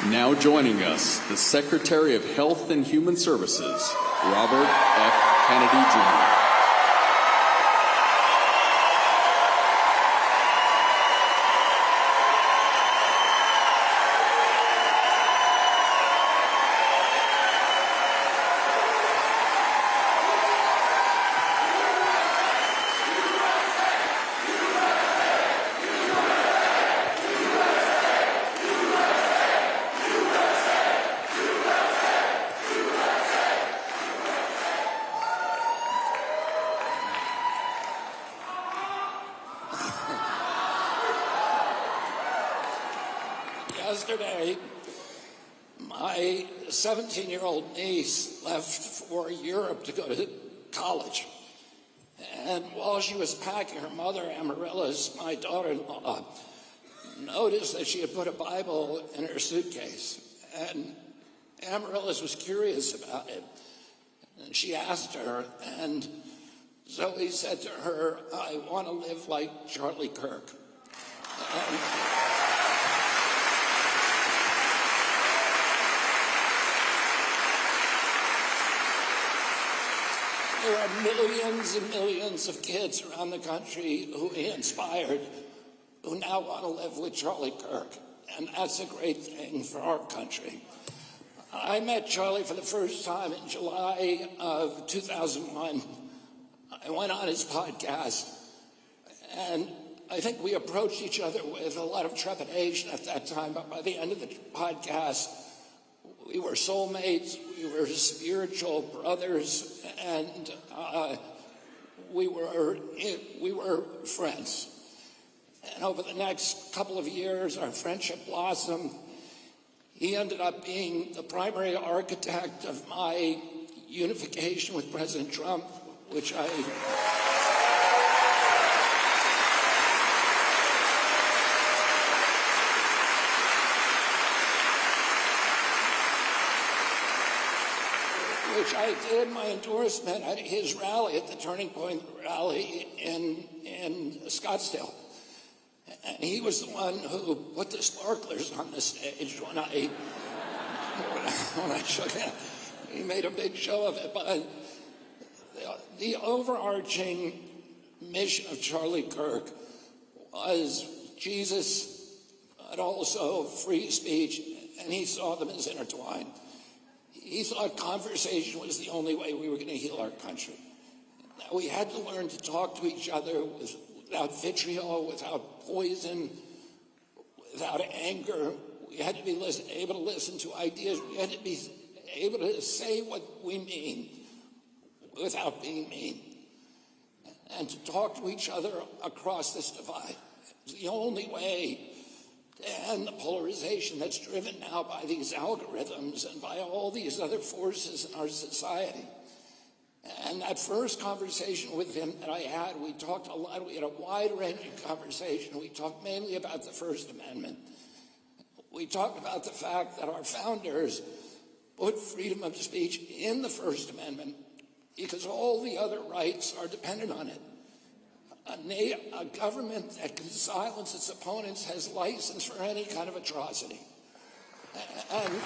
Now joining us, the Secretary of Health and Human Services, Robert F. Kennedy Jr. Yesterday, my 17-year-old niece left for Europe to go to college. And while she was packing, her mother, Amaryllis, my daughter-in-law, noticed that she had put a Bible in her suitcase. And Amaryllis was curious about it. And she asked her, and Zoe said to her, "I want to live like Charlie Kirk." And there are millions and millions of kids around the country who he inspired who now want to live with Charlie Kirk, and that's a great thing for our country. I met Charlie for the first time in July of 2001. I went on his podcast, and I think we approached each other with a lot of trepidation at that time, but by the end of the podcast, we were soulmates, we were spiritual brothers, and we were friends. And over the next couple of years, our friendship blossomed. He ended up being the primary architect of my unification with President Trump, which I did my endorsement at his rally, at the Turning Point rally in Scottsdale. And he was the one who put the sparklers on the stage when I shook it. He made a big show of it. But the overarching mission of Charlie Kirk was Jesus, but also free speech, and he saw them as intertwined. He thought conversation was the only way we were going to heal our country. We had to learn to talk to each other without vitriol, without poison, without anger. We had to be able to listen to ideas. We had to be able to say what we mean without being mean, and to talk to each other across this divide. It's the only way to end the polarization that's driven now by these algorithms and by all these other forces in our society. And that first conversation with him that I had, we talked a lot. We had a wide-ranging conversation. We talked mainly about the First Amendment. We talked about the fact that our founders put freedom of speech in the First Amendment because all the other rights are dependent on it. A government that can silence its opponents has license for any kind of atrocity. And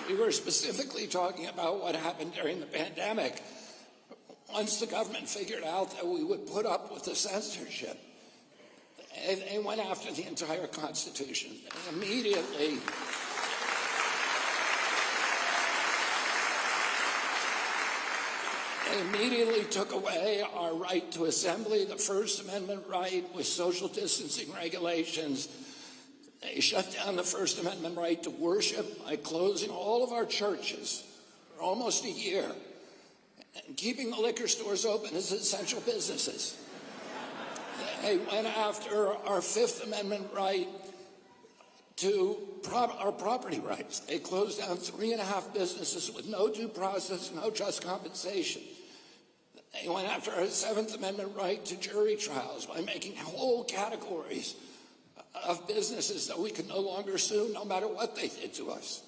we were specifically talking about what happened during the pandemic. Once the government figured out that we would put up with the censorship, they went after the entire Constitution. They immediately took away our right to assembly, the First Amendment right with social distancing regulations. They shut down the First Amendment right to worship by closing all of our churches for almost a year and keeping the liquor stores open as essential businesses. They went after our Fifth Amendment right to our property rights. They closed down 3.5 businesses with no due process, no just compensation. They went after our Seventh Amendment right to jury trials by making whole categories of businesses that we could no longer sue no matter what they did to us.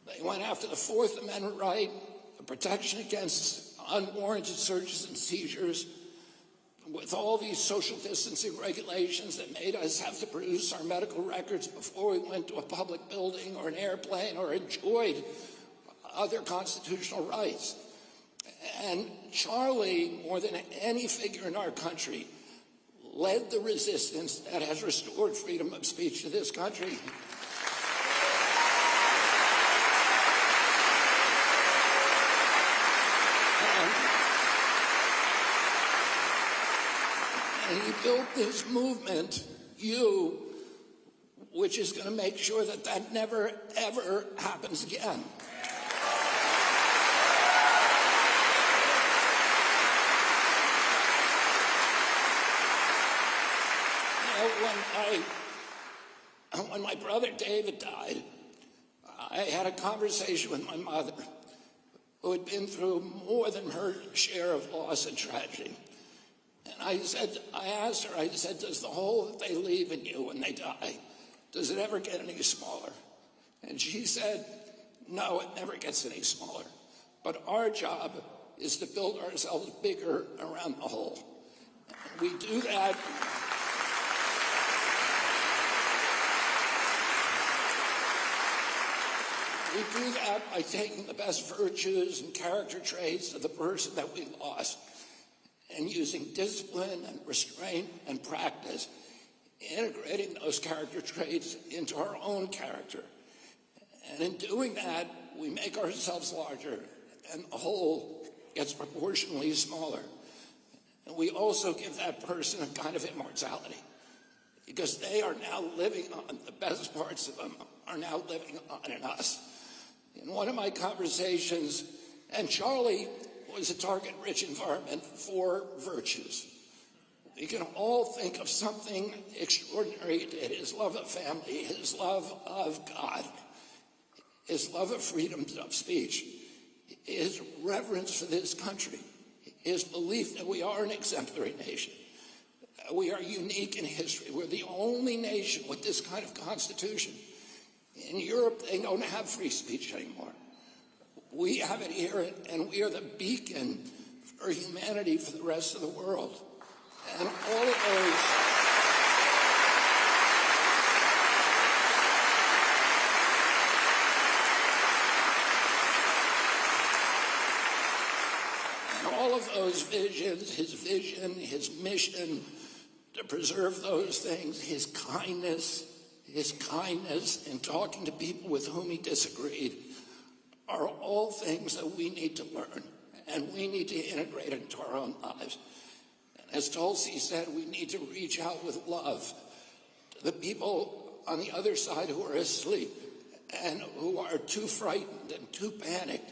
They went after the Fourth Amendment right, the protection against unwarranted searches and seizures, with all these social distancing regulations that made us have to produce our medical records before we went to a public building or an airplane or enjoyed other constitutional rights. And Charlie, more than any figure in our country, led the resistance that has restored freedom of speech to this country. And he built this movement, which is going to make sure that that never, ever happens again. When my brother David died, I had a conversation with my mother, who had been through more than her share of loss and tragedy. And I asked her, does the hole that they leave in you when they die, does it ever get any smaller? And she said, no, it never gets any smaller. But our job is to build ourselves bigger around the hole. We do that. We do that by taking the best virtues and character traits of the person that we lost and using discipline and restraint and practice, integrating those character traits into our own character. And in doing that, we make ourselves larger and the whole gets proportionally smaller. And we also give that person a kind of immortality because they are now living on, the best parts of them are now living on in us. In one of my conversations, and Charlie was a target-rich environment for virtues. We can all think of something extraordinary he did: his love of family, his love of God, his love of freedom of speech, his reverence for this country, his belief that we are an exemplary nation. We are unique in history. We're the only nation with this kind of constitution. In Europe, they don't have free speech anymore. We have it here, and we are the beacon for humanity for the rest of the world. And all of those... And all of those visions, his vision, his mission to preserve those things, his kindness in talking to people with whom he disagreed, are all things that we need to learn and we need to integrate into our own lives. And as Tulsi said, we need to reach out with love to the people on the other side who are asleep and who are too frightened and too panicked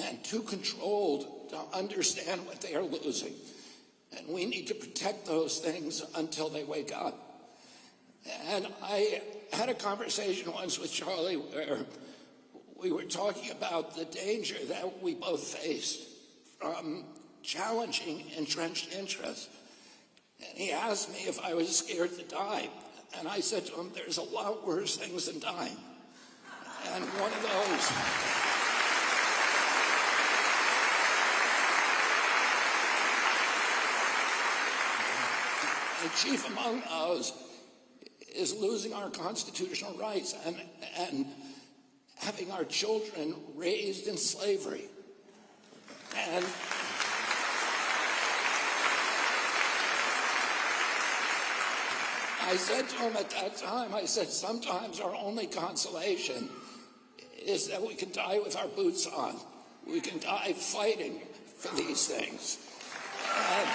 and too controlled to understand what they are losing. And we need to protect those things until they wake up. And I had a conversation once with Charlie where we were talking about the danger that we both faced from challenging entrenched interests. And he asked me if I was scared to die. And I said to him, there's a lot worse things than dying. And one of those... and chief among those is losing our constitutional rights and having our children raised in slavery. And I said to him at that time, I said, sometimes our only consolation is that we can die with our boots on. We can die fighting for these things. And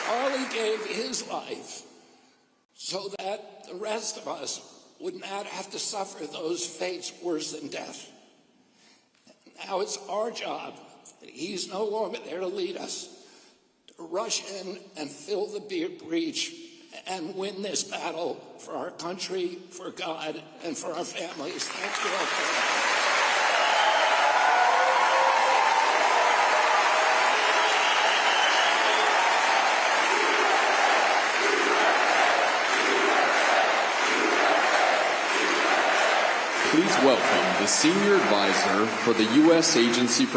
Charlie gave his life so that the rest of us would not have to suffer those fates worse than death. Now it's our job, he's no longer there to lead us, to rush in and fill the breach and win this battle for our country, for God, and for our families. Thank you all for that. please welcome the Senior Advisor for the U.S. Agency for